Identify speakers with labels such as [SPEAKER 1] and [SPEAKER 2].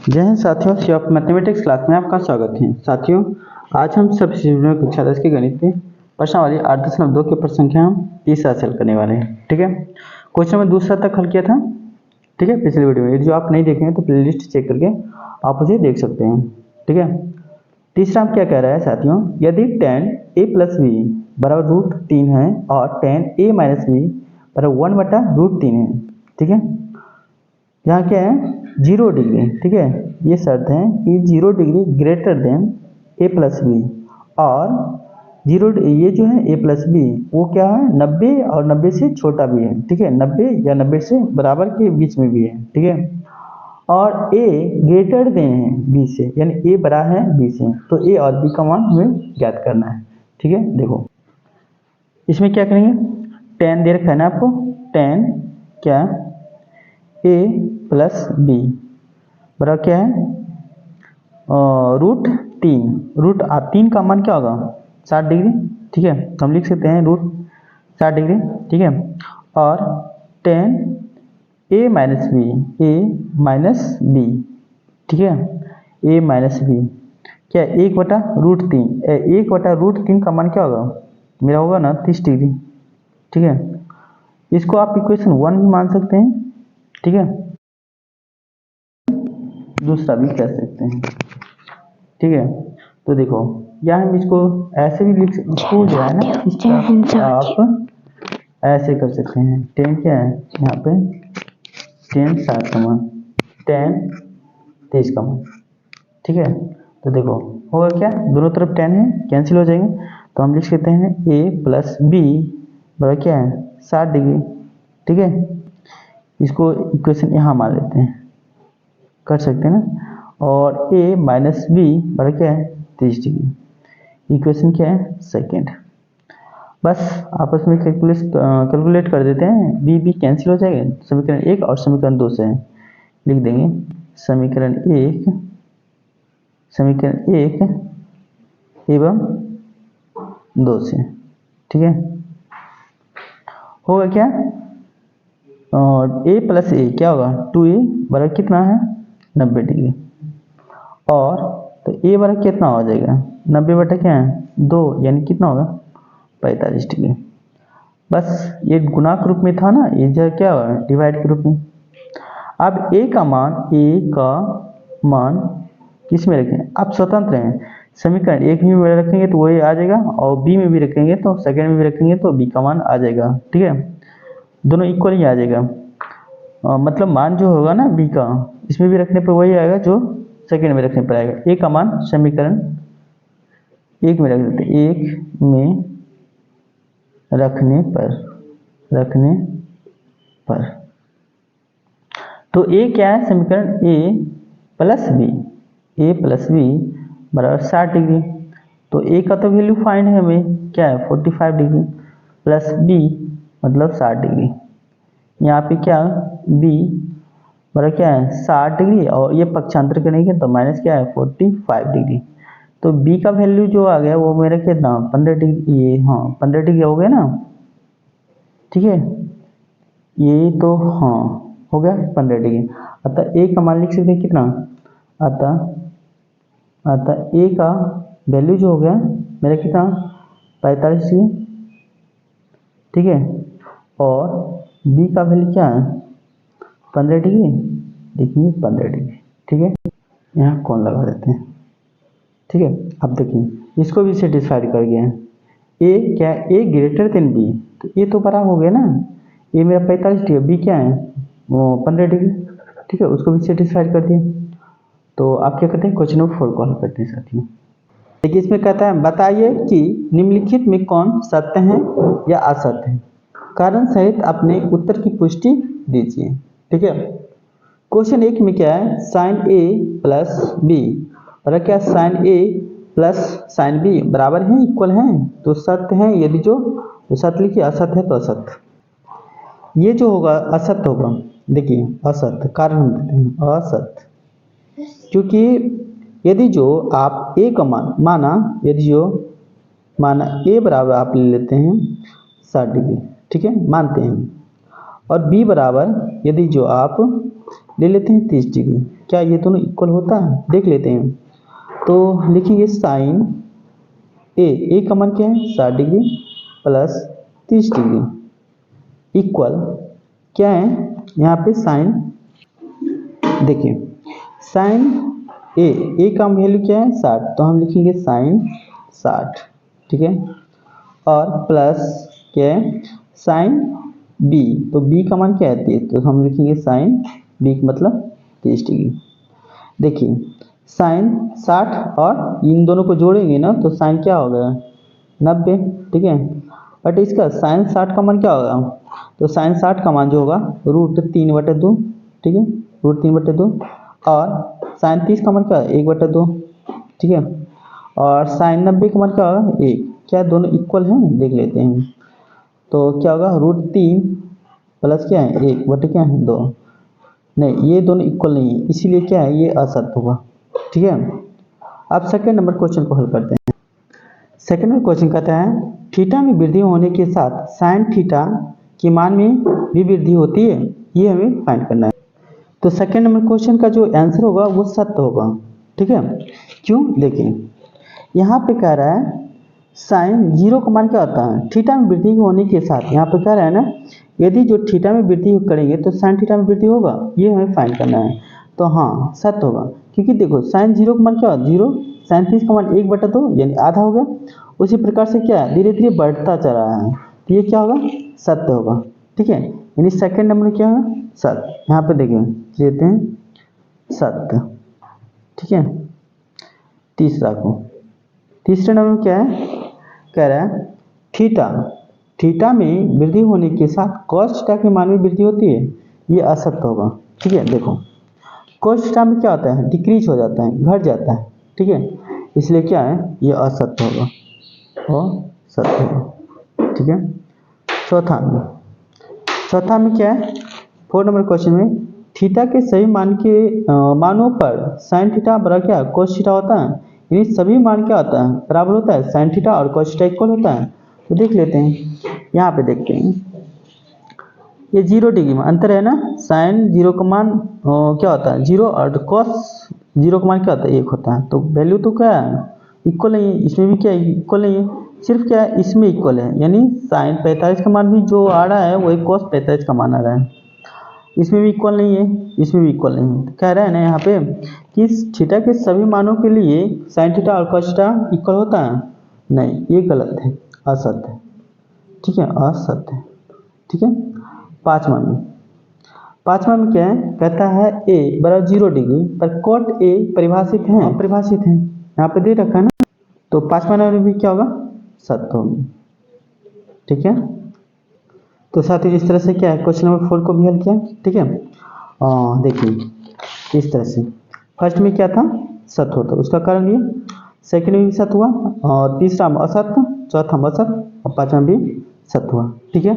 [SPEAKER 1] जय हिंद साथियों, सी of mathematics class में आपका स्वागत है। साथियों, आज हम सब कक्षा 10 के गणित में प्रश्नावली 8.2 के प्रश्न संख्या हम तीसरा हल करने वाले हैं। ठीक है, क्वेश्चन में दूसरा तक हल किया था। ठीक है, पिछले वीडियो में यदि जो आप नहीं देखें तो प्लेलिस्ट चेक करके आप उसे देख सकते हैं। ठीक है, तीसरा हम क्या कह रहा है साथियों, यदि tan a प्लस बी बराबर √3 है और tan a माइनस बी बराबर 1/√3 है। ठीक है, यहाँ क्या है 0 डिग्री। ठीक है, ये शर्त है कि 0 degree greater than a plus B और 0 ये जो है a प्लस बी वो क्या है 90 और 90 से छोटा भी है। ठीक है, 90 या 90 से बराबर के बीच में भी है। ठीक है, और a ग्रेटर देन है b से, यानी a बड़ा है b से, तो a और b का मान हमें ज्ञात करना है। ठीक है, देखो इसमें क्या करेंगे, tan दे रखा है ना आपको, tan क्या a प्लस बी बराबर क्या है √3 का मान क्या होगा 60 डिग्री। ठीक है, तो हम लिख सकते हैं √60 डिग्री। ठीक है, और tan a माइनस बी। ठीक है, a माइनस बी क्या 1/√3 का मान क्या होगा मेरा होगा ना 30 डिग्री। ठीक है, इसको आप इक्वेशन 1 भी मान सकते हैं। ठीक है, दूसरा भी कह सकते हैं। ठीक है, तो देखो या हम इसको ऐसे भी लिख सकते, इसको जो है ना इस तरह आप ऐसे कर सकते हैं। tan क्या है यहाँ पे tan 60 का मान, tan 30 का मान। ठीक है, तो देखो होगा क्या, दोनों तरफ tan है कैंसिल हो जाएंगे, तो हम लिख सकते हैं a प्लस बी बराबर क्या है 60 डिग्री। ठीक है, इसको इक्वेशन यहाँ मान लेते हैं, कर सकते हैं ना, और a माइनस बी बराबर क्या है 30 डिग्री। इक्वेशन क्या है सेकेंड। बस आपस में कैलकुलेट कर देते हैं, बी बी कैंसिल हो जाएगा, समीकरण 1 और समीकरण 2 से लिख देंगे समीकरण 1 एवं 2 से। ठीक है, होगा क्या, और a प्लस ए क्या होगा 2a बराबर कितना है 90 डिग्री, और तो a बराबर कितना हो जाएगा 90 बटा क्या है 2, यानी कितना होगा 45 डिग्री। बस ये गुणा के रूप में था ना, ये जो क्या हुआ डिवाइड के रूप में। अब a का मान किस में रखें, आप स्वतंत्र हैं, समीकरण 1 में रखेंगे तो वही आ जाएगा, और b में भी रखेंगे तो सेकंड में भी रखेंगे तो b का मान आ जाएगा। ठीक है, दोनों इक्वल ही आ जाएगा, मतलब मान जो होगा ना b का इसमें भी रखने पर वही आएगा जो सेकंड में रखने पर आएगा। a का मान समीकरण 1 में रख देते, 1 में रखने पर तो a क्या है समीकरण a प्लस बी बराबर 60 डिग्री, तो a का तो वैल्यू फाइंड है हमें क्या है 45 डिग्री प्लस b मतलब 60 डिग्री। यहाँ पे क्या b बराबर क्या है 60 डिग्री, और ये पक्षांतर करेंगे तो माइनस क्या है 45 डिग्री, तो b का वैल्यू जो आ गया वो मेरा कितना 15 डिग्री, ये हाँ 15 डिग्री हो गया ना। ठीक है, ये तो हाँ हो गया 15 डिग्री, अतः a का मान लिख सकते हैं कितना, अतः a का वैल्यू जो हो गया मेरा कितना 45 डिग्री। ठीक है, और b का वैल्यू क्या है 15 डिग्री, देखिए 15 डिग्री। ठीक है, यहाँ कौन लगा देते हैं। ठीक है, अब देखिए इसको भी सेटिस्फाइड कर गया है, a क्या है a ग्रेटर देन b, तो ये तो बड़ा हो गया ना, ये मेरा 45 डिग्री, बी क्या है वो 15 डिग्री। ठीक है, उसको भी सेटिस्फाइड कर दिया, तो आप क्या करते हैं क्वेश्चन नंबर 4 को हल करते हैं साथियों। देखिए इसमें कहता है बताइए कि निम्नलिखित में कौन सत्य है या असत्य है, कारण सहित अपने उत्तर की पुष्टि दीजिए। ठीक है, क्वेश्चन 1 में क्या है साइन a प्लस बी और क्या sine a plus sine B बराबर है इक्वल है, तो सत्य है, यदि जो तो सत्य लिखिए, असत्य है तो असत्य। ये जो होगा असत्य होगा, देखिए असत्य, कारण हम देते हैं असत्य, क्योंकि यदि जो आप a का मान माना a बराबर आप ले लेते हैं 60 डिग्री। ठीक है, मानते हैं, और b बराबर यदि जो आप ले लेते हैं 30 डिग्री, क्या ये दोनों इक्वल होता है? देख लेते हैं। तो लिखेंगे साइन ए का मान क्या है 60 डिग्री प्लस 30 डिग्री इक्वल क्या है यहाँ पे साइन, देखिए साइन ए का वैल्यू क्या है 60, तो हम लिखेंगे साइन 60, ठीक है। और प्लस क्या है साइन बी, तो बी का मान क्या है 30, तो हम लिखेंगे साइन बी का मतलब 30 डिग्री। देखिए साइन 60 और इन दोनों को जोड़ेंगे ना तो साइन क्या हो गया 90, ठीक है। बट इसका साइन 60 का मान क्या होगा, तो साइन 60 का मान जो होगा √3/2, ठीक है, √3/2। और साइन 30 का मान क्या है 1/2, ठीक है। और साइन 90 का मान क्या होगा 1, क्या दोनों इक्वल हैं देख लेते हैं। तो क्या होगा √3 प्लस क्या है 1 बटे क्या है 2, नहीं ये दोनों इक्वल नहीं है, इसीलिए क्या है ये असत्य होगा, ठीक है। अब सेकंड नंबर क्वेश्चन को हल करते हैं। सेकंड नंबर क्वेश्चन कहता है थीटा में वृद्धि होने के साथ साइन थीटा के मान में भी वृद्धि होती है, ये हमें फाइंड करना है। तो सेकंड नंबर क्वेश्चन का जो आंसर होगा वो सत्य होगा, ठीक है। क्यों, देखिए यहाँ पे कह रहा है साइन 0 का मान क्या होता है थीटा में वृद्धि होने के साथ, यहाँ पे कह रहा है ना यदि जो थीटा में वृद्धि करेंगे तो साइन थीटा में वृद्धि होगा, ये हमें फाइंड करना है। तो हाँ सत्य होगा, क्योंकि देखो साइन 0 का मान क्या होगा 0, साइन 30 का मान 1/2 यानी आधा हो गया। उसी प्रकार से क्या धीरे धीरे बढ़ता चला रहा है, तो ये क्या होगा सत्य होगा, ठीक है। यानी सेकंड नंबर क्या है सत्य, यहाँ पे देखें लेते हैं सत्य, ठीक है। तीसरा को तीसरे नंबर क्या है कह रहा है थीटा में वृद्धि होने के साथ कॉस थीटा के मान में वृद्धि होती है, ये असत्य होगा, ठीक है। देखो कॉस थीटा में क्या होता है डिक्रीज हो जाता है, घट जाता है, ठीक है, इसलिए क्या है ये असत्य होगा और सत्य होगा, ठीक है। चौथा में क्या है 4 नंबर क्वेश्चन में थीटा के सही मानों पर साइन थीटा बराबर क्या कोस थीटा होता है, यानी सभी मान क्या होता है बराबर होता है, साइन थीटा और कोस थीटा इक्वल होता है। तो देख लेते हैं, यहाँ पे देखते हैं ये 0 डिग्री में अंतर है ना, साइन 0 का मान क्या होता है 0 और कॉस 0 का मान क्या होता है 1 होता है, तो वैल्यू तो क्या है इक्वल नहीं है, इसमें भी क्या इक्वल नहीं है, सिर्फ क्या है इसमें इक्वल है, यानी साइन 45 का मान भी जो आ रहा है वही कॉस 45 का मान आ रहा है, इसमें भी इक्वल नहीं है, इसमें भी इक्वल नहीं है। तो कह रहा है ना यहाँ पे कि थीटा के सभी मानों के लिए साइन थीटा और कॉस थीटा इक्वल होता है, नहीं ये गलत है, असत्य है, ठीक है, असत्य है, ठीक है। पांचवा में क्या है कहता है a बराबर 0 डिग्री पर कोट a परिभाषित है यहाँ पे दे रखा है ना, तो पांचवा नंबर भी क्या होगा सत्य होगी, ठीक है। तो साथियों इस तरह से क्या है क्वेश्चन नंबर 4 को भी हल किया, ठीक है। देखिए इस तरह से फर्स्ट में क्या था सत्य होता, उसका कारण ये, सेकंड में भी सत्य हुआ, और तीसरा में असत्य, चौथा में असत्य और पांचवा में भी सत्य हुआ, ठीक है।